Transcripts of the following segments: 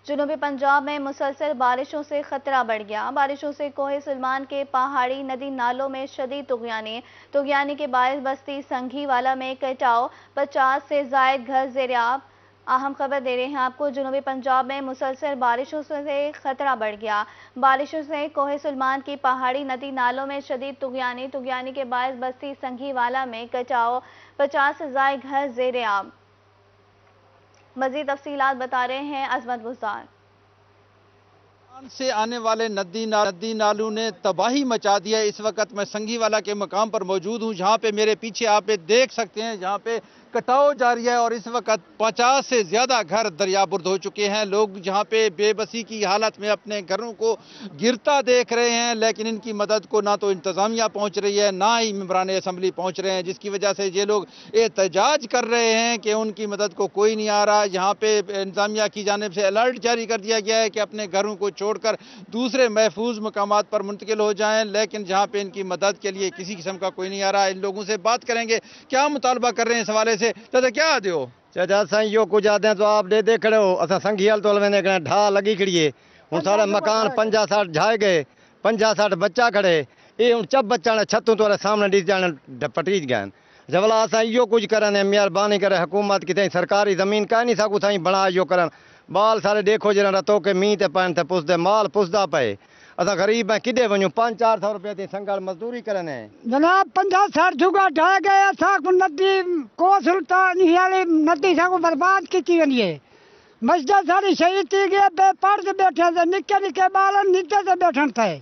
جنوبی پنجاب میں مسلسل بارشوں سے خطرہ بڑھ گیا۔ بارشوں سے کوہ سلمان کے پہاڑی ندی نالوں میں شدید طغیانی کے باعث بستی سنگھی والا میں کٹاؤ، 50 سے زائد گھر زیر آب۔ اہم خبر دے رہے ہیں آپ کو، جنوبی پنجاب میں مسلسل بارشوں سے خطرہ بڑھ گیا۔ بارشوں سے کوہ سلمان کی پہاڑی ندی نالوں میں شدید طغیانی کے باعث بستی سنگھی والا میں کٹاؤ، 50 سے زائد گھر زیر آب۔ مزید تفصیلات بتا رہے ہیں عظمت بزدار۔ سے آنے والے ندی نالوں نے تباہی مچا دیا ہے۔ اس وقت میں سنگھی والا کے مقام پر موجود ہوں، جہاں پہ میرے پیچھے آپ دیکھ سکتے ہیں، جہاں پہ کٹاؤ جاری ہے اور اس وقت 50 سے زیادہ گھر دریا برد ہو چکے ہیں۔ لوگ جہاں پہ بے بسی کی حالت میں اپنے گھروں کو گرتا دیکھ رہے ہیں، لیکن ان کی مدد کو نہ تو انتظامیہ پہنچ رہی ہے، نہ ہی ممبران اسمبلی پہنچ رہے ہیں، جس کی وجہ سے یہ لوگ احتجاج کر رہے ہیں کہ ان کی مدد کو کوئی نہیں آ رہا۔ یہاں پہ انتظامیہ کی جانب سے الرٹ جاری کر دیا گیا ہے کہ اپنے گھروں کو چھوڑ کر دوسرے محفوظ مقامات پر منتقل ہو جائیں، لیکن جہاں پہ ان کی مدد کے لیے کسی قسم کا کوئی نہیں آ رہا۔ ان لوگوں سے بات کریں گے، کیا مطالبہ کر رہے ہیں اس حوالے سے؟ چاچا کیا دیو؟ چاچا سائیں جو کچھ آتے ہیں تو آپ دے کھڑے ہو، اساں سنگھی حال تو لویں کھڑے ڈھا لگی کھڑی ہے، ہن سارے مکان 50-60 جھائے گئے، 50-60 بچہ کھڑے، یہ ہن چب بچہ نے چھتوں تو سامنے ڈس جانے پٹیج گئے جولا اساں یہ کچھ کرنے مہربانی کرے حکومت کی سرکاری زمین کہہ نہیں سکو سائیں بنا جو کرن بال سارے دیکھو جنا رتو کے می تے پین تے پس دے مال پسدا پے اساں غریب ہیں کدے ونجو 500-400 روپے تے سنگل مزدوری کرنے جناب 50-60 جگہ ڈھا گیا ساکو ندی کو سلطان والی ندی ساکو برباد کی وی ہے۔ مسجد ساری شہید تھی گئی، بے پرد بیٹھے تھے، نکے نکے بال نیچے سے بیٹھن تھے۔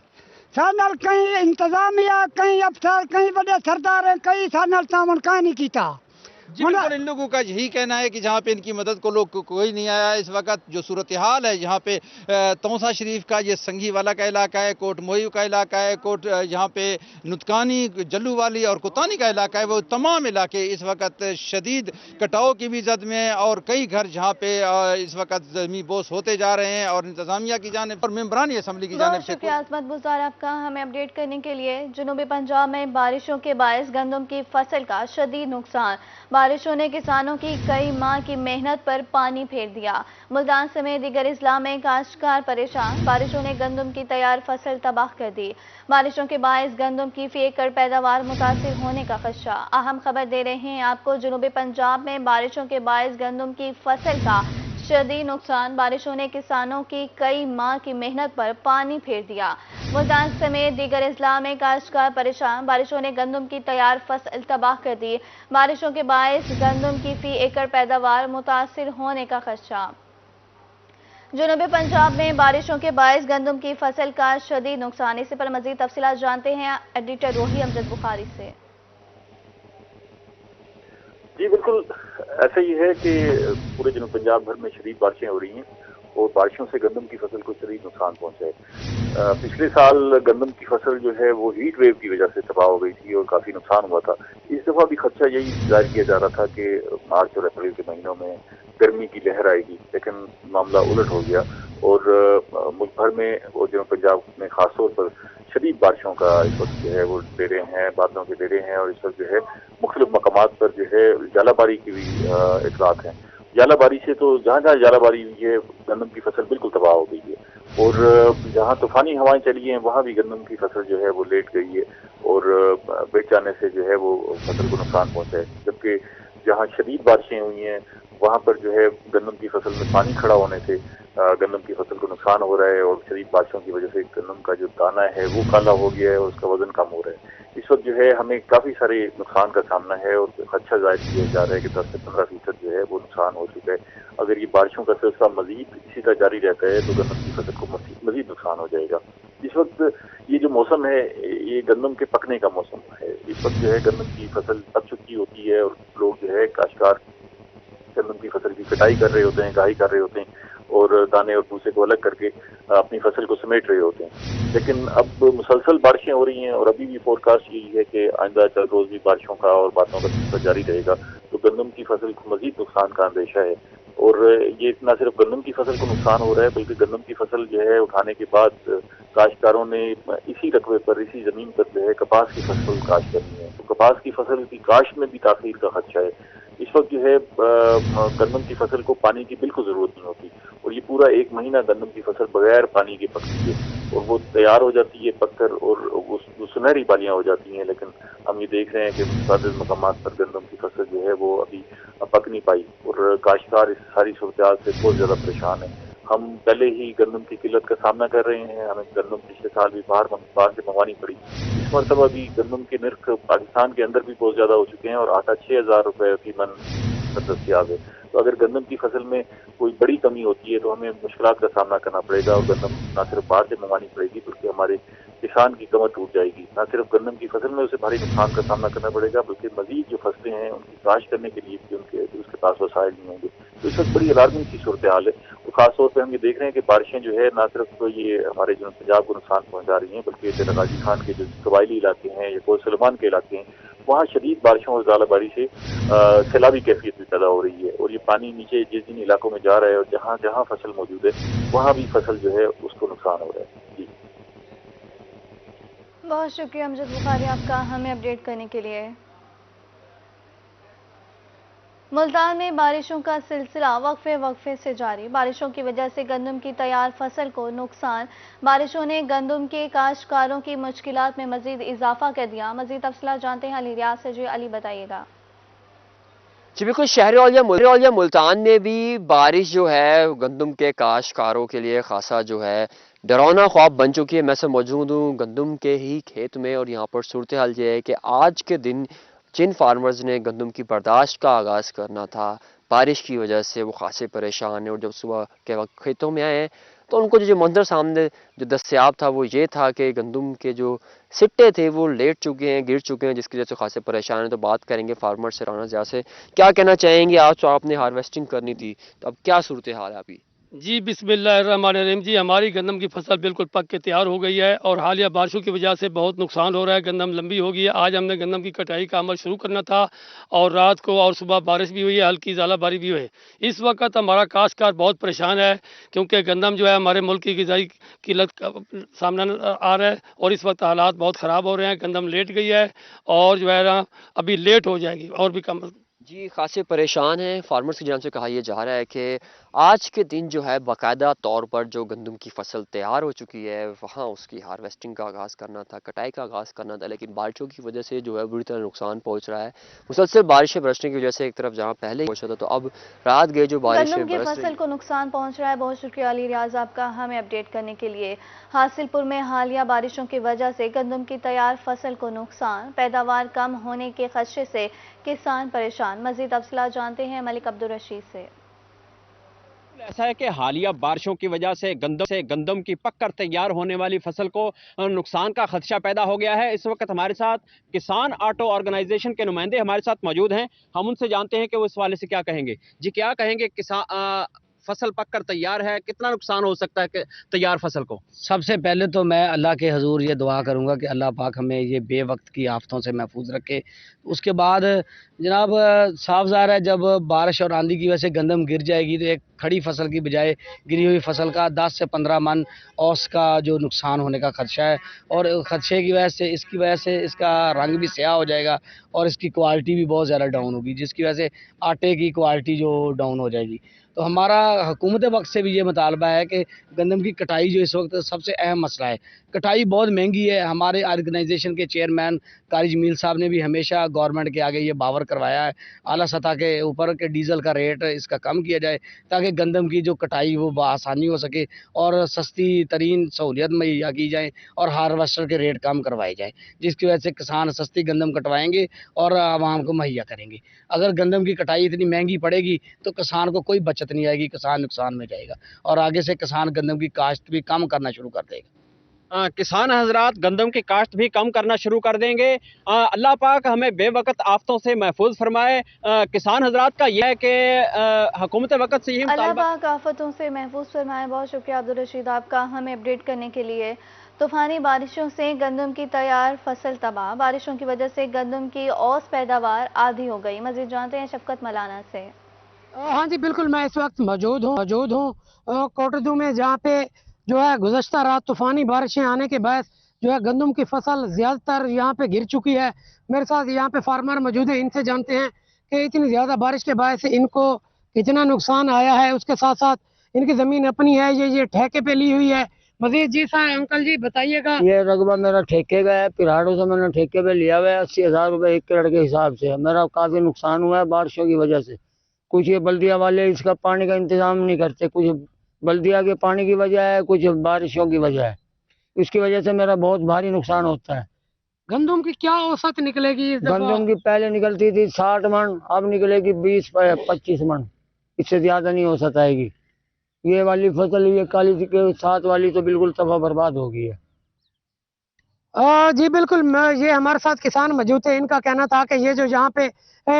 سانال کہیں انتظامیہ، کہیں افسر، کہیں بڑے سردار ہیں، کہیں سانال تعاون کہیں نہیں کیتا۔ جی بالکل، ان لوگوں کا یہی کہنا ہے کہ جہاں پہ ان کی مدد کو لوگ کوئی نہیں آیا۔ اس وقت جو صورتحال ہے یہاں پہ تونسا شریف کا، یہ سنگھی والا کا علاقہ ہے، کوٹ موہیو کا علاقہ ہے، کوٹ یہاں پہ نتکانی جلو والی اور کوتانی کا علاقہ ہے، وہ تمام علاقے اس وقت شدید کٹاؤ کی بھی زد میں ہیں، اور کئی گھر جہاں پہ اس وقت زمین بوس ہوتے جا رہے ہیں، اور انتظامیہ کی جانب اور ممبران اسمبلی کی جانب سے۔ شکریہ عظمت بزدار آپ کا ہمیں اپڈیٹ کرنے کے لیے۔ جنوبی پنجاب میں بارشوں کے باعث گندم کی فصل کا شدید نقصان، بارشوں نے کسانوں کی کئی ماہ کی محنت پر پانی پھیر دیا۔ ملتان سمیت دیگر اضلاع میں کاشتکار پریشان، بارشوں نے گندم کی تیار فصل تباہ کر دی۔ بارشوں کے باعث گندم کی فی ایکڑ پیداوار متاثر ہونے کا خدشہ۔ اہم خبر دے رہے ہیں آپ کو، جنوبی پنجاب میں بارشوں کے باعث گندم کی فصل کا شدید نقصان، بارشوں نے کسانوں کی کئی ماہ کی محنت پر پانی پھیر دیا۔ ملتان سمیت دیگر اضلاع میں کاشتکار پریشان، بارشوں نے گندم کی تیار فصل تباہ کر دی۔ بارشوں کے باعث گندم کی فی ایکڑ پیداوار متاثر ہونے کا خدشہ۔ جنوبی پنجاب میں بارشوں کے باعث گندم کی فصل کا شدید نقصان۔ اس پر مزید تفصیلات جانتے ہیں ایڈیٹر روحی امجد بخاری سے۔ جی بالکل ایسا ہی ہے کہ پورے جنوب پنجاب بھر میں شدید بارشیں ہو رہی ہیں اور بارشوں سے گندم کی فصل کو شدید نقصان پہنچا ہے۔ پچھلے سال گندم کی فصل جو ہے وہ ہیٹ ویو کی وجہ سے تباہ ہو گئی تھی اور کافی نقصان ہوا تھا۔ اس دفعہ بھی خدشہ یہی ظاہر کیا جا رہا تھا کہ مارچ اور اپریل کے مہینوں میں گرمی کی لہر آئے گی، لیکن معاملہ الٹ ہو گیا اور ملک بھر میں اور جنوب پنجاب میں خاص طور پر شدید بارشوں کا اس وقت جو ہے وہ ڈیرے ہیں، بادلوں کے ڈیرے ہیں، اور اس وقت جو ہے مختلف مقامات پر جو ہے ژالہ باری کی بھی اطلاعات ہیں۔ ژالہ باری سے تو جہاں جہاں ژالہ باری ہوئی ہے گندم کی فصل بالکل تباہ ہو گئی ہے، اور جہاں طوفانی ہوائیں چلی ہیں وہاں بھی گندم کی فصل جو ہے وہ لیٹ گئی ہے اور بیٹھ جانے سے جو ہے وہ فصل کو نقصان پہنچا ہے۔ جبکہ جہاں شدید بارشیں ہوئی ہیں وہاں پر جو ہے گندم کی فصل میں پانی کھڑا ہونے سے گندم کی فصل کو نقصان ہو رہا ہے، اور شدید بارشوں کی وجہ سے گندم کا جو دانہ ہے وہ کالا ہو گیا ہے اور اس کا وزن کم ہو رہا ہے۔ اس وقت جو ہے ہمیں کافی سارے نقصان کا سامنا ہے اور خدشہ ظاہر کیا جا رہا ہے کہ 10 سے 15% جو ہے وہ نقصان ہو چکا ہے۔ اگر یہ بارشوں کا سلسلہ مزید اسی طرح جاری رہتا ہے تو گندم کی فصل کو مزید نقصان ہو جائے گا۔ اس وقت یہ جو موسم ہے یہ گندم کے پکنے کا موسم ہے۔ اس وقت جو ہے گندم کی فصل پک چکی ہوتی ہے اور لوگ جو ہے کاشتکار گندم کی فصل کی کٹائی کر رہے ہوتے ہیں، گاہی کر رہے ہوتے ہیں اور دانے اور بھوسے کو الگ کر کے اپنی فصل کو سمیٹ رہے ہوتے ہیں۔ لیکن اب مسلسل بارشیں ہو رہی ہیں اور ابھی بھی فور کاسٹ یہی ہے کہ آئندہ چل روز بھی بارشوں کا اور بادلوں کا سلسلہ جاری رہے گا تو گندم کی فصل کو مزید نقصان کا اندیشہ ہے۔ اور یہ نہ صرف گندم کی فصل کو نقصان ہو رہا ہے بلکہ گندم کی فصل جو ہے اٹھانے کے بعد کاشتکاروں نے اسی رقبے پر اسی زمین پر جو ہے کپاس کی فصل کاشت کرنی ہے، تو کپاس کی فصل کی کاشت میں بھی تاخیر کا خدشہ ہے۔ इस वक्त जो है गंदम की फसल को पानी की बिल्कुल ज़रूरत नहीं होती, और ये पूरा 1 महीना गंदम की फसल बगैर पानी के पकती है और वो तैयार हो जाती है पककर, और वो सुनहरी बालियाँ हो जाती हैं। लेकिन हम ये देख रहे हैं कि मुतअद्दिद मकामात पर गंदम की फसल जो है वो अभी पक नहीं पाई, और काश्तकार इस सारी सूरत से बहुत ज़्यादा परेशान है। हम पहले ही गंदम की किल्लत का सामना कर रहे हैं, हमें गंदम पिछले साल भी बाहर से मंगवानी पड़ी। इस मरतबा भी गंदम के नर्ख पाकिस्तान के अंदर भी बहुत ज़्यादा हो चुके हैं और आटा 6,000 रुपये की मन दस्तियाब है। तो अगर गंदम की फसल में कोई बड़ी कमी होती है तो हमें मुश्किलात का सामना करना पड़ेगा, और गंदम ना सिर्फ बाहर से मंगवानी पड़ेगी बल्कि हमारे किसान की कमर टूट जाएगी। ना सिर्फ गंदम की फसल में उसे भारी नुकसान का सामना करना पड़ेगा, बल्कि मजीद जो फसलें हैं उनकी काश्त करने के लिए भी उसके पास वसाइल नहीं होंगे। तो इस वक्त बड़ी अलार्मिंग सी सूरत हाल है। तो खास तौर पर हम ये देख रहे हैं कि बारिशें जो है ना सिर्फ तो ये हमारे जनूब पंजाब को नुकसान पहुंचा रही हैं, बल्कि इधर गाजी खान के जो कबायली इलाके हैं या कोट सलमान के इलाके हैं, वहाँ शदीद बारिशों और ज़्यादाबारी से सैलाबी कैफियत भी पैदा हो रही है, और ये पानी नीचे जिस जिन इलाकों में जा रहा है और जहाँ जहाँ फसल मौजूद है वहाँ भी फसल जो है उसको नुकसान हो रहा है। जी, बहुत शुक्रिया अमजद बुखारी आपका हमें अपडेट करने के लिए। मुल्तान में बारिशों का सिलसिला वक्फे से जारी। बारिशों की वजह से गंदम की तैयार फसल को नुकसान। बारिशों ने गंदम के काश्तकारों की मुश्किलात में मजीद इजाफा कर दिया। मजीद तफसीलात जानते हैं अली रियाज से। जी अली बताइएगा। जी बिल्कुल, शहर औलिया मुल्तान में भी बारिश जो है गंदम के काश्तकारों के लिए खासा जो है डरावना ख्वाब बन चुकी है। मैं से मौजूद हूँ गंदम के ही खेत में, और यहाँ पर सूरत हाल ये है कि आज के दिन जिन फार्मर्स ने गंदम की बर्दाश्त का आगाज़ करना था, बारिश की वजह से वो खासे परेशान हैं, और जब सुबह के वक्त खेतों में आए तो उनको जो मंजर सामने जो दस्तयाब था वो ये था कि गंदम के जो सिट्टे थे वो लेट चुके हैं, गिर चुके हैं, जिसकी वजह से खासे परेशान हैं। तो बात करेंगे फार्मर से, राना ज़िया से। क्या कहना चाहेंगे? आज तो आपने हार्वेस्टिंग करनी थी, तो अब क्या सूरत हाल है अभी? जी बिस्मिल्लाहिर्रहमानिर्रहीम। जी हमारी गंदम की फसल बिल्कुल पक के तैयार हो गई है, और हालिया बारिशों की वजह से बहुत नुकसान हो रहा है। गंदम लंबी हो गई है। आज हमने गंदम की कटाई का अमल शुरू करना था, और रात को और सुबह बारिश भी हुई है, हल्की ज़ालाबारी भी हुई है। इस वक्त हमारा काश्तकार बहुत परेशान है, क्योंकि गंदम जो है हमारे मुल्क की ग़िज़ाई किल्लत का सामना आ रहा है, और इस वक्त हालात बहुत ख़राब हो रहे हैं। गंदम लेट गई है, और जो है ना अभी लेट हो जाएगी और भी कम। जी खासे परेशान हैं। फार्मर्स की जानिब से कहा यह जा रहा है कि आज के दिन जो है बाकायदा तौर पर जो गंदम की फसल तैयार हो चुकी है वहाँ उसकी हार्वेस्टिंग का आगाज़ करना था, कटाई का आगाज़ करना था, लेकिन बारिशों की वजह से जो है बुरी तरह नुकसान पहुँच रहा है। मुसलसल बारिशें बरसने की वजह से एक तरफ जहाँ पहले पहुँचा था, तो अब रात गए जो बारिशें गंदम की बरस फसल को नुकसान पहुंच रहा है। बहुत शुक्रिया अली रियाज आपका हमें अपडेट करने के लिए। हासिलपुर में हालिया बारिशों की वजह से गंदम की तैयार फसल को नुकसान, पैदावार कम होने के खदशे से किसान परेशान। मजीद तफसीलात जानते हैं मलिक अब्दुल रशीद से। ऐसा है कि हालिया बारिशों की वजह से गंदम की पककर तैयार होने वाली फसल को नुकसान का खदशा पैदा हो गया है। इस वक्त हमारे साथ किसान ऑटो ऑर्गेनाइजेशन के नुमाइंदे हमारे साथ मौजूद हैं। हम उनसे जानते हैं कि वो इस हवाले से क्या कहेंगे। जी क्या कहेंगे, किसान फसल पककर तैयार है, कितना नुकसान हो सकता है कि तैयार फसल को? सबसे पहले तो मैं अल्लाह के हजूर ये दुआ करूंगा कि अल्लाह पाक हमें ये बेवक्त की आफतों से महफूज रखे। उसके बाद जनाब साफ ज़ाहिर है जब बारिश और आंधी की वजह से गंदम गिर जाएगी तो एक खड़ी फसल की बजाय गिरी हुई फसल का 10 से 15 मन औस का जो नुकसान होने का खदशा है, और खदशे की वजह से इसका रंग भी स्याह हो जाएगा और इसकी क्वालिटी भी बहुत ज़्यादा डाउन होगी, जिसकी वजह से आटे की क्वालिटी जो डाउन हो जाएगी। तो हमारा हुकूमत वक्त से भी ये मुतालबा है कि गंदम की कटाई जो इस वक्त सबसे अहम मसला है। कटाई बहुत महंगी है। हमारे ऑर्गेनाइजेशन के चेयरमैन कारी जमील साहब ने भी हमेशा गवर्नमेंट के आगे ये बावर करवाया है आला सतह के ऊपर कि डीजल का रेट इसका कम किया जाए, ताकि गंदम की जो कटाई वो आसानी हो सके और सस्ती तरीन सहूलियत मुहैया की जाए और हार्वेस्टर के रेट कम करवाए जाए, जिसकी वजह से किसान सस्ती गंदम कटवाएंगे और आवाम को मुहैया करेंगे। अगर गंदम की कटाई इतनी महंगी पड़ेगी तो किसान को कोई बचत नहीं आएगी, किसान नुकसान में जाएगा और आगे से किसान गंदम की काश्त भी कम करना शुरू कर देगा। किसान हजरात गंदम की काश्त भी कम करना शुरू कर देंगे। अल्लाह पाक हमें बेवकत आफतों से महफूज फरमाए। किसान हजरात का यह है कि हुकूमत वक्त से यही अल्लाह पाक आफतों से महफूज फरमाए। बहुत शुक्रिया अब्दुल रशीद आपका हमें अपडेट करने के लिए। तूफानी बारिशों से गंदम की तैयार फसल तबाह। बारिशों की वजह से गंदम की औस पैदावार आधी हो गई। मजीद जानते हैं शफकत मलाना से। हाँ जी बिल्कुल, मैं इस वक्त मौजूद हूँ कोटरदू में, जहाँ पे जो है गुज़श्ता रात तूफ़ानी बारिशें आने के बाद जो है गंदम की फसल ज़्यादातर यहाँ पे गिर चुकी है। मेरे साथ यहाँ पे फार्मर मौजूद है, इनसे जानते हैं کہ اتنی زیادہ بارش کے باعث इनको कितना नुकसान आया है, उसके साथ साथ इनकी ज़मीन अपनी है, ये ठेके पे ली हुई है। मजीद जी साहब अंकल जी बताइएगा। ये रकबा मेरा ठेके का है, पिराड़ों से मैंने ठेके पे लिया हुआ है 80,000 रुपये एकड़ के हिसाब से। मेरा काफ़ी नुकसान हुआ है बारिशों की वजह से। कुछ ये बल्दिया वाले इसका पानी का इंतज़ाम नहीं करते, कुछ बल्दिया के पानी की वजह है, कुछ बारिशों की वजह है। इसकी वजह से मेरा बहुत भारी नुकसान होता है। गंदम की क्या औसत निकलेगी इस दफा? गंदम की पहले निकलती थी 60 मन, अब निकलेगी 20-25 मन, इससे ज़्यादा नहीं औसत आएगी। ये वाली फसल, ये काली के साथ वाली तो बिल्कुल तबाह बर्बाद हो गई है। जी बिल्कुल, ये हमारे साथ किसान मौजूद थे। इनका कहना था कि ये जो यहाँ पे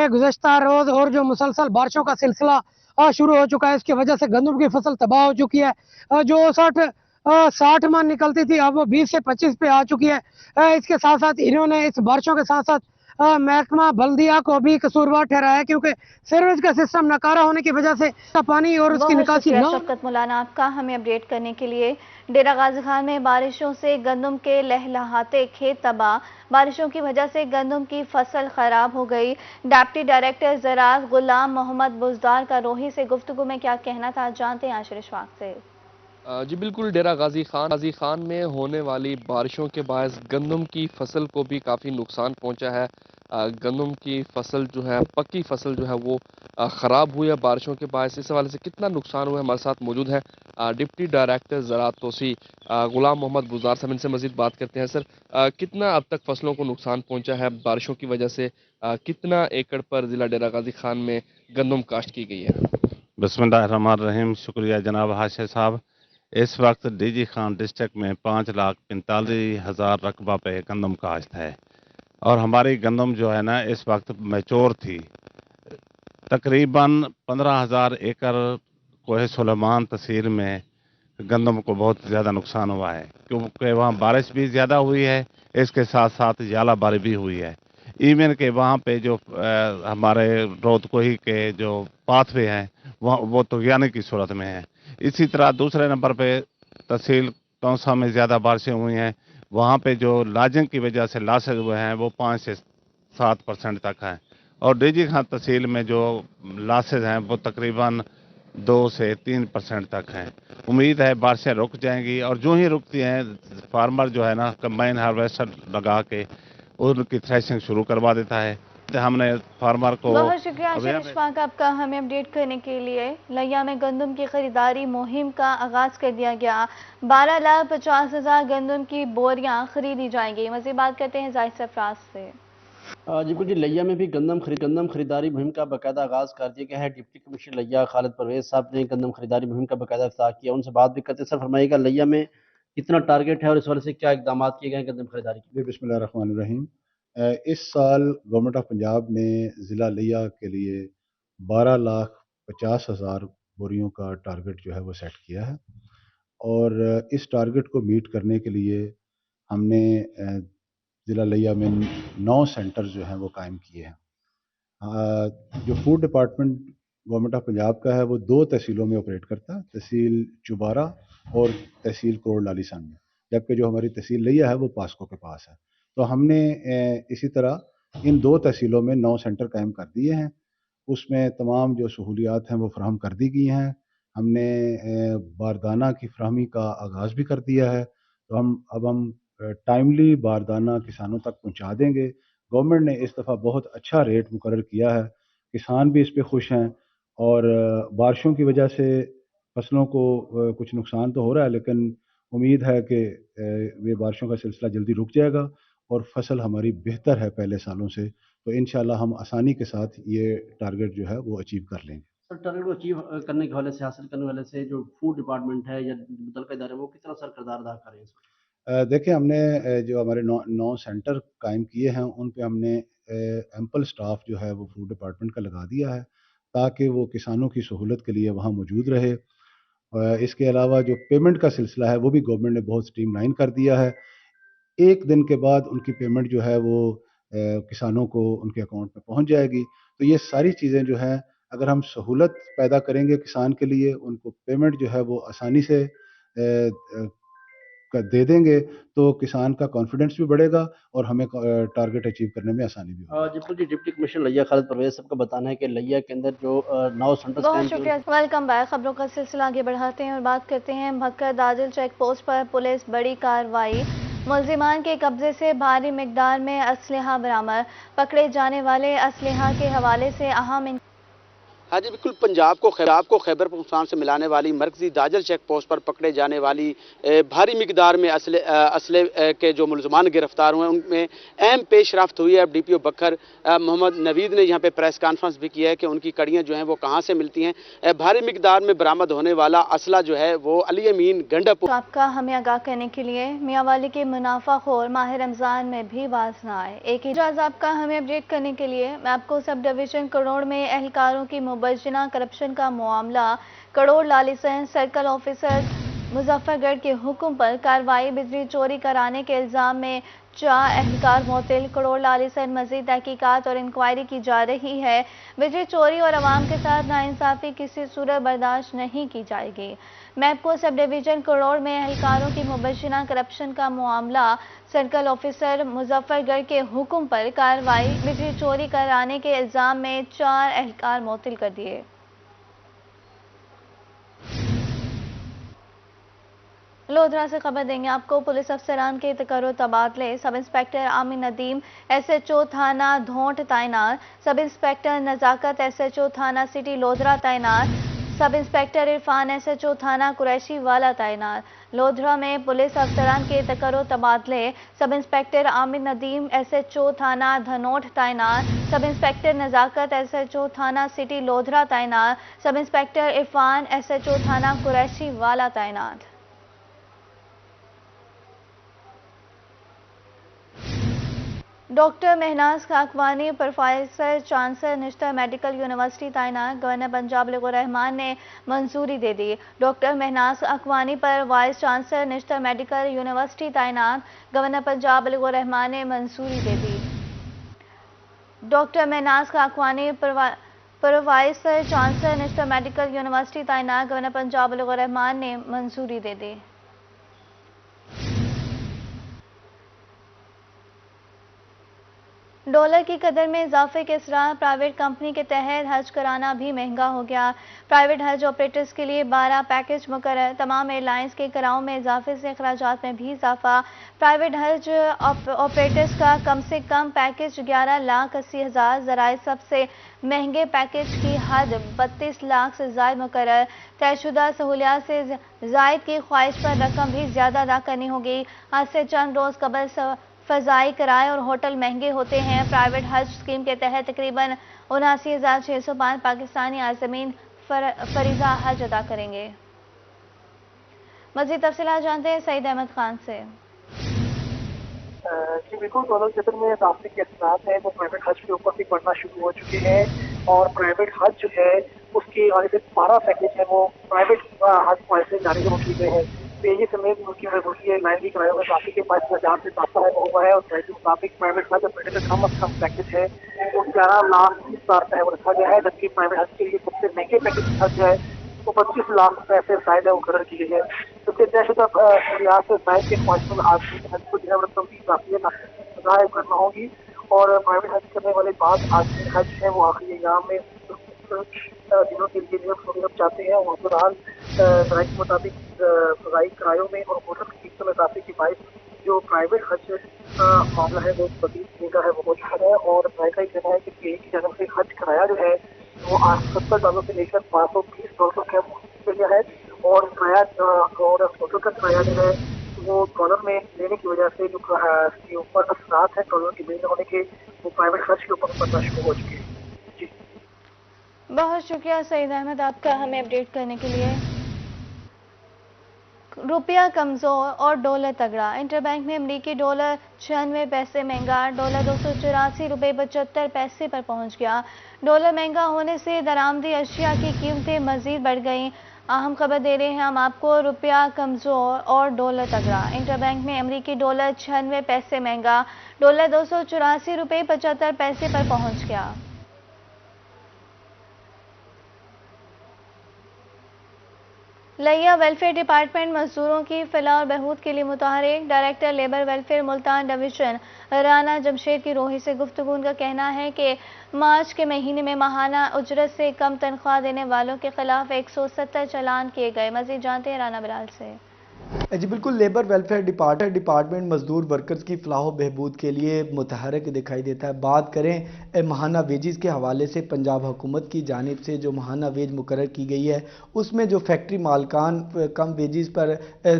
गुज़श्ता रोज़ और जो मुसलसल बारिशों का सिलसिला शुरू हो चुका है, इसकी वजह से गंदम की फसल तबाह हो चुकी है। जो 60 मन निकलती थी, अब वो 20 से 25 पे आ चुकी है। इसके साथ साथ इन्होंने इस बारिशों के साथ साथ महकमा बल्दिया को भी कसूरवार ठहराया, क्योंकि सीवरेज का सिस्टम नकारा होने की वजह से पानी और उसकी निकासी न। शफकत मौलाना आपका हमें अपडेट करने के लिए। डेरा गाजी खान में बारिशों से गंदम के लहलहाते खेत तबाह, बारिशों की वजह से गंदम की फसल खराब हो गई। डिप्टी डायरेक्टर ज़राअत गुलाम मोहम्मद बुज़दार का रोही से गुफ्तगू में क्या कहना था, जानते हैं आशिर इशफाक से। जी बिल्कुल, डेरा गाजी खान में होने वाली बारिशों के बायस गंदम की फसल को भी काफ़ी नुकसान पहुंचा है। गंदम की फसल जो है, पक्की फसल जो है वो ख़राब हुई है बारिशों के बायस। इस हवाले से कितना नुकसान हुआ है, हमारे साथ मौजूद है डिप्टी डायरेक्टर ज़राअत तोसी गुलाम मोहम्मद बुज़दार साहब। इनसे मज़ीद बात करते हैं। सर, कितना अब तक फसलों को नुकसान पहुँचा है बारिशों की वजह से? कितना एकड़ पर ज़िला डेरा गाजी खान में गंदम काश्त की गई है? बिस्मिल्लाहिर्रहमानिर्रहीम। शुक्रिया जनाब हाशिर साहब। इस वक्त डीजी खान डिस्ट्रिक्ट में 5,45,000 रकबा पे गंदम काश्त है, और हमारी गंदम जो है ना इस वक्त मैच्योर थी। तकरीबन 15,000 एकड़ कोहे सुलेमान तहसील में गंदम को बहुत ज़्यादा नुकसान हुआ है, क्योंकि वहाँ बारिश भी ज़्यादा हुई है, इसके साथ साथ यालाबारी भी हुई है। इवन के वहाँ पे जो हमारे रोदकोही के जो पाथवे हैं वो तुगयानी की सूरत में है। इसी तरह दूसरे नंबर पे तहसील तौसा में ज़्यादा बारिशें हुई हैं, वहाँ पे जो लाजिंग की वजह से लॉसेज हुए हैं वो 5 से 7% तक हैं, और डीजी खान तहसील में जो लॉसेज हैं वो तकरीबन 2 से 3% तक हैं। उम्मीद है बारिशें रुक जाएंगी, और जो ही रुकती हैं फार्मर जो है ना कंबाइन हार्वेस्टर लगा के उनकी थ्रेशिंग शुरू करवा देता है। हमने फार्मर को बहुत शुक्रिया आशिर इशफाक आपका हमें अपडेट करने के लिए। लिया में गंदम की खरीदारी मुहिम का आगाज कर दिया गया। 12,50,000 गंदम की बोरियां खरीदी जाएंगी। मज़ीद बात करते हैं जाहिद सरफराज से। जी बिल्कुल, लिया में भी गंदम खरीदारी मुहिम का बाकायदा आगाज़ कर दिया गया है। डिप्टी कमिश्नर लिया खालिद परवेज साहब ने गंदम खरीदारी मुहिम का बाकायदा इफ्ताह किया। उनसे बात भी करते हैं। सर फरमाइएगा, लिया में कितना टारगेट है और इस वजह से क्या इकदाम किए गए हैं गंदम खरीदारी के? बिस्मिल्लाहिर्रहमानिर्रहीम। इस साल गवर्नमेंट ऑफ पंजाब ने ज़िला लिया के लिए 12,50,000 बोरियों का टारगेट जो है वो सेट किया है, और इस टारगेट को मीट करने के लिए हमने ज़िला लिया में 9 सेंटर जो हैं वो कायम किए हैं। जो food department government of Punjab का है वो 2 तहसीलों में ऑपरेट करता है, तहसील चुबारा और तहसील करोड़ लालीसान में, जबकि जो हमारी तहसील लिया है वो पास्को के पास है। तो हमने इसी तरह इन 2 तहसीलों में 9 सेंटर कायम कर दिए हैं। उसमें तमाम जो सहूलियात हैं वो फराहम कर दी गई हैं। हमने बारदाना की फराहमी का आगाज़ भी कर दिया है, तो हम टाइमली बारदाना किसानों तक पहुंचा देंगे। गवर्नमेंट ने इस दफ़ा बहुत अच्छा रेट मुकर्रर किया है, किसान भी इस पे खुश हैं, और बारिशों की वजह से फसलों को कुछ नुकसान तो हो रहा है, लेकिन उम्मीद है कि ये बारिशों का सिलसिला जल्दी रुक जाएगा और फसल हमारी बेहतर है पहले सालों से, तो इंशाल्लाह हम आसानी के साथ ये टारगेट जो है वो अचीव कर लेंगे। सर, टारगेट को अचीव करने के हवाले से, हासिल करने वाले से जो फूड डिपार्टमेंट है या मुतल्लिका इदारे वो कितना सर किरदार अदा कर रहे हैं? देखिए, हमने जो हमारे 9 सेंटर कायम किए हैं उन पे हमने एम्पल स्टाफ जो है वो फूड डिपार्टमेंट का लगा दिया है, ताकि वो किसानों की सहूलत के लिए वहाँ मौजूद रहे। इसके अलावा जो पेमेंट का सिलसिला है वो भी गवर्नमेंट ने बहुत स्ट्रीमलाइन कर दिया है। 1 दिन के बाद उनकी पेमेंट जो है वो किसानों को उनके अकाउंट में पहुंच जाएगी। तो ये सारी चीज़ें जो हैं, अगर हम सहूलत पैदा करेंगे किसान के लिए, उनको पेमेंट जो है वो आसानी से दे देंगे तो किसान का कॉन्फिडेंस भी बढ़ेगा और हमें टारगेट अचीव करने में आसानी भी होगी। जबकि डिप्टी कमिश्नर लिया खालिद परवेज साहब का बताना है कि लिया के अंदर जो 9 सेंटर्स बहुत शुक्रिया। Welcome back. खबरों का सिलसिला आगे बढ़ाते हैं और बात करते हैं भक्कर दाजिल चेक पोस्ट पर पुलिस बड़ी कार्रवाई। मुलजिमान के कब्जे से भारी मिकदार में असलहा बरामद। पकड़े जाने वाले असलहा के हवाले से अहम। हाँ जी बिल्कुल, पंजाब को खैबर पख्तूनख्वा से मिलाने वाली मरकजी दाजल चेक पोस्ट पर पकड़े जाने वाली भारी मिकदार में असले के जो मुलजमान गिरफ्तार हुए उनमें अहम पेश रफ्त हुई है। DPO बखर मोहम्मद नवीद ने यहाँ पे प्रेस कॉन्फ्रेंस भी की है कि उनकी कड़ियाँ जो हैं वो कहाँ से मिलती हैं। भारी मिकदार में बरामद होने वाला असला जो है वो अली अमीन गंडापुर। आपका हमें आगाह करने के लिए मियांवाली के मुनाफाखोर माह रमज़ान में भी बाज न आए। एक ही जाज आपका हमें अपडेट करने के लिए मैं आपको सब डिवीजन करोड़ में एहलकारों की मुबजना करप्शन का मामला। करोड़ लालिसन सर्कल ऑफिसर मुजफ्फरगढ़ के हुक्म पर कार्रवाई। बिजली चोरी कराने के इल्जाम में 4 एहलकार मुअत्तल। करोड़ लालिसन मजीद तहकीकात और इंक्वायरी की जा रही है। बिजली चोरी और अवाम के साथ नाइंसाफी किसी सूरत बर्दाश्त नहीं की जाएगी। मैपको सब डिवीजन करोड़ में एहलकारों की मुबजना करप्शन का मामला। सर्कल ऑफिसर मुजफ्फरगढ़ के हुक्म पर कार्रवाई। बिजली चोरी कराने के इल्जाम में 4 एहलकार मुअत्तल कर दिए। लोधरा से खबर देंगे आपको। पुलिस अफसरान के तकर्रुर तबादले। Sub inspector Aamir Nadeem SHO थाना धोंट तैनात। सब इंस्पेक्टर नजाकत SHO थाना सिटी लोधरा तैनात। सब इंस्पेक्टर इरफान SHO थाना कुरैशी वाला तैनात। लोधरा में पुलिस अफसरान के तकर्रुर तबादले। Sub inspector Aamir Nadeem SHO थाना धनोट तैनात। सब इंस्पेक्टर नजाकत SHO थाना सिटी लोधरा तैनात। सब इंस्पेक्टर इरफान SHO थाना कुरैशी वाला तैनात। Doctor Mahnaz Khakwani professor chancellor Nishtar medical university तैनात। गवर्नर पंजाब अली रहमान ने मंजूरी दे दी। डॉक्टर महनाज खाकवानी पर vice chancellor Nishtar medical university तैनात। गवर्नर पंजाब अली रहमान ने मंजूरी दे दी। डॉक्टर महनाज खाकवानी पर vice chancellor Nishtar medical university तैनात। गवर्नर पंजाब अली रहमान ने मंजूरी दे दी। डॉलर की कदर में इजाफे के असरार। प्राइवेट कंपनी के तहत हज कराना भी महंगा हो गया। प्राइवेट हज ऑपरेटर्स के लिए 12 पैकेज मुकर्रर। तमाम एयरलाइंस के किराओं में इजाफे से अखराजात में भी इजाफा। प्राइवेट हज ऑपरेटर्स का कम से कम पैकेज 11,80,000। ज़राए सबसे महंगे पैकेज की हद 32 लाख से ज़ायद मुकर्रर। तयशुदा सहूलियात से ज़ायद की ख्वाहिश पर रकम भी ज़्यादा अदा करनी होगी। आज से चंद रोज़ कबल फ़ज़ाई किराए और होटल महंगे होते हैं। प्राइवेट हज स्कीम के तहत तकरीबन 79,605 पाकिस्तानी आज़मीन फरीज़ा हज अदा करेंगे। मज़ीद तफ़सीलात जानते हैं सईद अहमद खान से। जी बिल्कुल, डॉलर कदर में इजाफे के असरात हैं वो प्राइवेट हज के ऊपर भी बढ़ना शुरू हो चुके हैं और प्राइवेट हज जो है उसके आने से 12 पैकेज है वो प्राइवेट हज पॉलिसी जारी हो चुके हैं। तेजी समेत मुल्की एयरलाइन की किरायों में काफी के 5,000 से इजाफा हुआ है और के मुताबिक प्राइवेट हज ऑपरेटर का कम अज कम पैकेज है वो 11,20,000 रुपये है वो रखा गया है, जबकि प्राइवेट हज के लिए सबसे महंगे पैकेज हज है वो 25 लाख रुपए से शायद है मुकर्रर की गई है। क्योंकि तयशुदा सहूलियात से शायद के ख्वाहिशों में हज को जो है रकम की काफी अदा करना होगी और प्राइवेट हज करने वाले बाद आखिरी हज है वो आखिरी एयाम में दिनों के लिए जो चाहते हैं वो फिलहाल ज़राए के मुताबिक फ़ज़ाई किरायों में और होटल की कीमतों में इजाफे की बाइस जो प्राइवेट हज मामला है वो मज़ीद महंगा है वो बहुत है और ज़राए का कहना है कि PAE की जानब से हज किराया जो है वो $70 से लेकर $520 का मिल गया है और किराया और होटल का किराया जो है वो डॉलर में लेने की वजह से जो इसके ऊपर असरात है डॉलर के महंगे होने के वो प्राइवेट हज के ऊपर पड़ना शुरू हो चुके हैं। बहुत शुक्रिया सईद अहमद आपका हमें अपडेट करने के लिए। रुपया कमज़ोर और डॉलर तगड़ा। इंटरबैंक में अमरीकी डॉलर 96 पैसे महंगा। डॉलर 284 रुपये 75 पैसे पर पहुंच गया। डॉलर महंगा होने से दरामदी अशिया की कीमतें मजीद बढ़ गईं। अहम खबर दे रहे हैं हम आपको। रुपया कमज़ोर और डॉलर तगड़ा। इंटरबैंक में अमरीकी डॉलर 96 पैसे महंगा। डॉलर 284 रुपये 75 पैसे पर पहुंच गया। لیا ویلفیئر ڈپارٹمنٹ مزدوروں کی فلاح اور بہبود کے لیے متحرک۔ Director labour welfare Multan division Rana Jamshed کی روحی سے گفتگو کا کہنا ہے کہ مارچ کے مہینے میں ماہانہ اجرت سے کم تنخواہ دینے والوں کے خلاف 170 چالان کیے گئے۔ مزید جانتے ہیں رانا بلال سے۔ جی بالکل، لیبر ویلفیئر ڈپارٹمنٹ مزدور ورکرز کی فلاح و بہبود کے لیے متحرک دکھائی دیتا ہے۔ بات کریں ماہانہ ویجز کے حوالے سے، پنجاب حکومت کی جانب سے جو ماہانہ ویج مقرر کی گئی ہے اس میں جو فیکٹری مالکان کم ویجز پر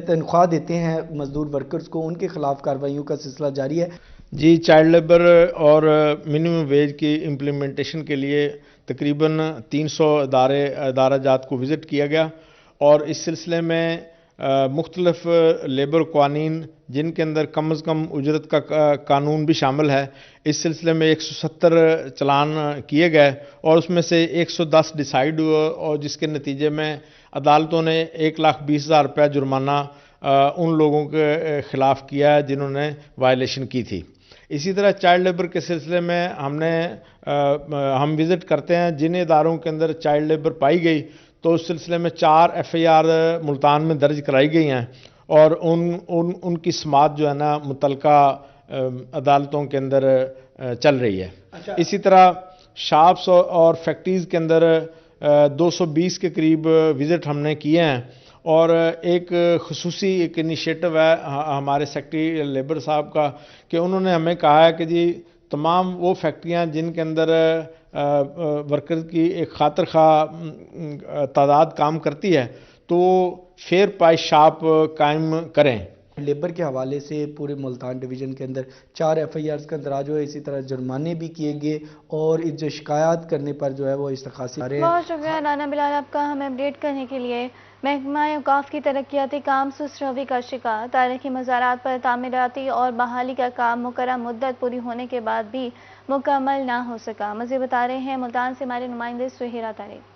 تنخواہ دیتے ہیں مزدور ورکرز کو، ان کے خلاف کارروائیوں کا سلسلہ جاری ہے۔ جی، چائلڈ لیبر اور منیمم ویج کی امپلیمنٹیشن کے لیے تقریباً 300 ادارہ جات کو وزٹ کیا گیا، اور اس سلسلے میں مختلف لیبر قوانین جن کے اندر کم از کم اجرت کا قانون بھی شامل ہے، اس سلسلے میں 170 چلان کیے گئے، اور اس میں سے 110 ڈیسائیڈ ہوا، اور جس کے نتیجے میں عدالتوں نے 1,20,000 روپے جرمانہ ان لوگوں کے خلاف کیا ہے جنہوں نے وائلیشن کی تھی۔ اسی طرح چائلڈ لیبر کے سلسلے میں ہم وزٹ کرتے ہیں جن اداروں کے اندر چائلڈ لیبر پائی گئی، تو اس سلسلے میں 4 FIR ملتان میں درج کرائی گئی ہیں، اور ان کی سماعت جو ہے نا متعلقہ عدالتوں کے اندر چل رہی ہے۔ اسی طرح شاپس اور فیکٹریز کے اندر 220 کے قریب وزٹ ہم نے کیے ہیں، اور ایک خصوصی ایک انیشیٹو ہے ہمارے سیکٹری لیبر صاحب کا کہ انہوں نے ہمیں کہا ہے کہ جی تمام وہ فیکٹریاں جن کے اندر ورکر کی ایک خاطر خواہ تعداد کام کرتی ہے تو فیئر پائس شاپ قائم کریں۔ لیبر کے حوالے سے پورے ملتان ڈویژن کے اندر 4 FIRs کا اندراج ہوئے، اسی طرح جرمانے بھی کیے گئے، اور جو شکایات کرنے پر جو ہے وہ استخاصی آ رہے ہیں۔ بہت شکریہ رانا بلال آپ کا ہمیں اپڈیٹ کرنے کے لیے۔ محکمہ اوقاف کی ترقیاتی کام سست روی کا شکار، تاریخی مزارات پر تعمیراتی اور بحالی کا کام مقررہ مدت پوری ہونے کے بعد بھی مکمل نہ ہو سکا۔ مزید بتا رہے ہیں ملتان سے ہمارے نمائندے سہیرا طارق۔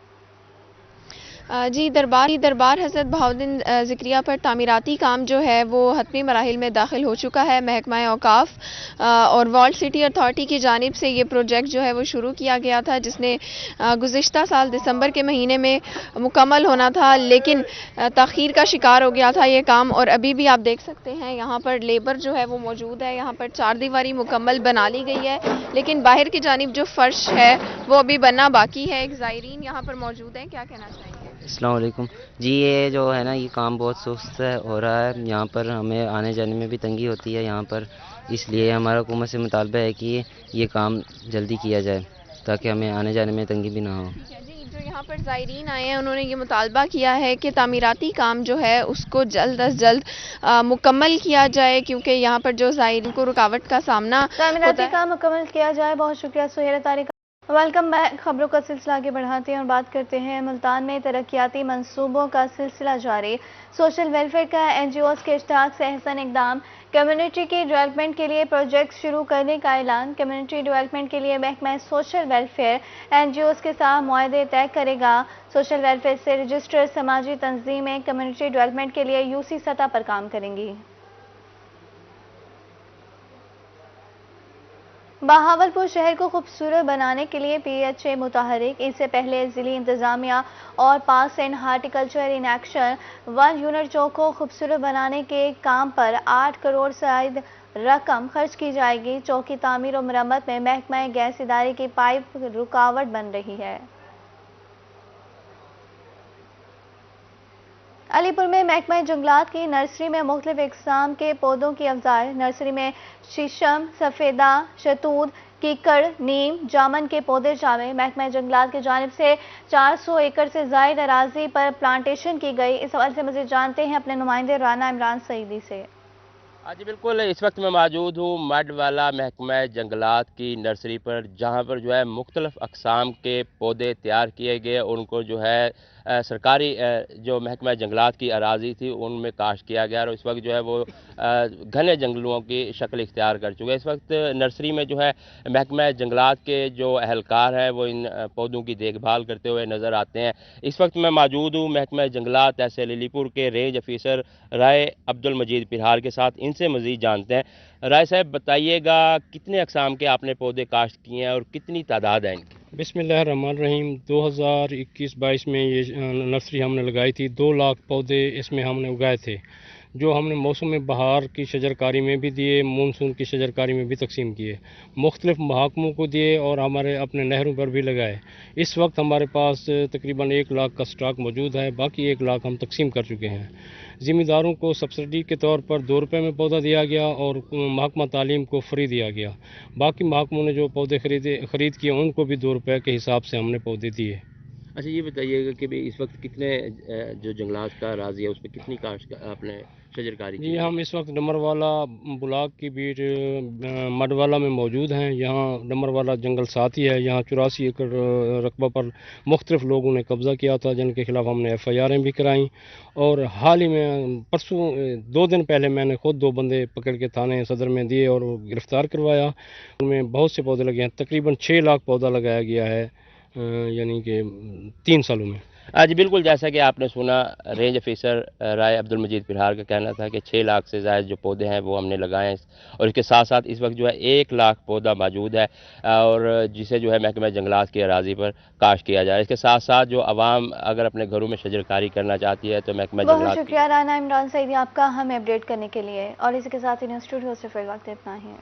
جی، دربار حضرت بہاؤالدین ذکریہ پر تعمیراتی کام جو ہے وہ حتمی مراحل میں داخل ہو چکا ہے۔ محکمہ اوقاف اور والڈ سٹی اتھارٹی کی جانب سے یہ پروجیکٹ جو ہے وہ شروع کیا گیا تھا، جس نے گزشتہ سال دسمبر کے مہینے میں مکمل ہونا تھا، لیکن تاخیر کا شکار ہو گیا تھا یہ کام، اور ابھی بھی آپ دیکھ سکتے ہیں یہاں پر لیبر جو ہے وہ موجود ہے۔ یہاں پر 4 دیواری مکمل بنا لی گئی ہے، لیکن باہر کی جانب جو فرش ہے وہ ابھی بننا باقی ہے۔ ایک زائرین یہاں پر موجود ہیں، کیا کہنا چاہیں گے؟ السلام علیکم جی، یہ جو ہے نا یہ کام بہت سست ہو رہا ہے، یہاں پر ہمیں آنے جانے میں بھی تنگی ہوتی ہے یہاں پر، اس لیے ہمارا حکومت سے مطالبہ ہے کہ یہ کام جلدی کیا جائے تاکہ ہمیں آنے جانے میں تنگی بھی نہ ہو۔ جی، جو یہاں پر زائرین آئے ہیں انہوں نے یہ مطالبہ کیا ہے کہ تعمیراتی کام جو ہے اس کو جلد از جلد مکمل کیا جائے، کیونکہ یہاں پر جو زائرین کو رکاوٹ کا سامنا تعمیراتی کام مکمل کیا جائے۔ بہت شکریہ سہیرا طارق۔ ویلکم بیک، خبروں کا سلسلہ آگے بڑھاتے ہیں اور بات کرتے ہیں ملتان میں ترقیاتی منصوبوں کا سلسلہ جاری۔ سوشل ویلفیئر کا NGOs کے اشتراک سے احسن اقدام، کمیونٹی کی ڈیولپمنٹ کے لیے پروجیکٹ شروع کرنے کا اعلان۔ کمیونٹی ڈیولپمنٹ کے لیے محکمہ سوشل ویلفیئر NGOs کے ساتھ معاہدے طے کرے گا۔ سوشل ویلفیئر سے رجسٹر سماجی تنظیمیں کمیونٹی ڈیولپمنٹ کے لیے UC سطح پر کام کریں گی۔ بہاولپور شہر کو خوبصورت بنانے کے لیے PHA متحرک۔ اس سے پہلے ضلعی انتظامیہ اور parks and horticulture in action 1 unit چوک کو خوبصورت بنانے کے کام پر 8 کروڑ سے زائد رقم خرچ کی جائے گی۔ چوک کی تعمیر و مرمت میں محکمہ گیس ادارے کی پائپ رکاوٹ بن رہی ہے۔ علی پور میں محکمہ جنگلات کی نرسری میں مختلف اقسام کے پودوں کی افزائش۔ نرسری میں شیشم، سفیدہ، شتود، کیکڑ، نیم، جامن کے پودے شامل۔ محکمہ جنگلات کی جانب سے 400 ایکڑ سے زائد اراضی پر پلانٹیشن کی گئی۔ اس حوالے سے مزید جانتے ہیں اپنے نمائندے رانا عمران سعیدی سے۔ جی بالکل، اس وقت میں موجود ہوں مڈ والا محکمہ جنگلات کی نرسری پر، جہاں پر جو ہے مختلف اقسام کے پودے تیار کیے گئے، ان کو جو ہے سرکاری جو محکمہ جنگلات کی اراضی تھی ان میں کاشت کیا گیا، اور اس وقت جو ہے وہ گھنے جنگلوں کی شکل اختیار کر چکے۔ اس وقت نرسری میں جو ہے محکمہ جنگلات کے جو اہلکار ہیں وہ ان پودوں کی دیکھ بھال کرتے ہوئے نظر آتے ہیں۔ اس وقت میں موجود ہوں محکمہ جنگلات تحصیل علی پور کے رینج آفیسر رائے عبد المجید پرہار کے ساتھ، ان سے مزید جانتے ہیں۔ राय साहब बताइएगा कितने अक़साम के आपने पौधे काश्त किए हैं और कितनी तादाद है इनकी? बिस्मिल्लाहिर्रहमानिर्रहीम 2021-22 में ये नर्सरी हमने लगाई थी। 2 लाख पौधे इसमें हमने उगाए थे, जो हमने मौसम बहार की शजरकारी में भी दिए, मानसून की शजरकारी में भी तकसीम किए, मुख्तलिफ महकमों को दिए और हमारे अपने नहरों पर भी लगाए। इस वक्त हमारे पास तकरीबन 1 लाख का स्टॉक मौजूद है, बाकी 1 लाख हम तकसीम कर चुके हैं। ज़िम्मेदारों को सब्सिडी के तौर पर 2 रुपये में पौधा दिया गया और महकमा तालीम को फ्री दिया गया। बाकी महकमों ने जो पौधे ख़रीद किए उनको भी 2 रुपये के हिसाब से हमने पौधे दिए। अच्छा, ये बताइएगा कि भाई इस वक्त कितने जो जंगलात का राज़ी है उस पर कितनी काश्त आपने शजरकारी की? जी, हम इस वक्त डमरवाला ब्लॉक की बीच मडवाला में मौजूद हैं। यहाँ डमरवाला जंगल साथी है, यहाँ 84 एकड़ रकबा पर मुख्तलिफ लोगों ने कब्ज़ा किया था, जिनके खिलाफ हमने FIR भी कराई। और हाल ही में परसों 2 दिन पहले मैंने खुद 2 बंदे पकड़ के थाने सदर में दिए और गिरफ़्तार करवाया। उनमें बहुत से पौधे लगे हैं, तकरीबन 6 लाख पौधा लगाया गया है, यानी कि 3 सालों में। जी बिल्कुल, जैसा कि आपने सुना, रेंज ऑफिसर राय अब्दुल मजीद पिरहार का कहना था कि 6 लाख से ज़्यादा जो पौधे हैं वो हमने लगाए हैं और इसके साथ साथ इस वक्त जो है 1 लाख पौधा मौजूद है और जिसे जो है महकमा जंगलात की अराजी पर काश्त किया जाए। इसके साथ साथ जो आवाम अगर अपने घरों में शजरकारी करना चाहती है तो महकमा बहुत जंगलात शुक्रिया राना इमरान सईदी आपका हमें अपडेट करने के लिए। और इसी के साथ ही न्यूज़ स्टूडियो से फिर वक्त इतना ही है।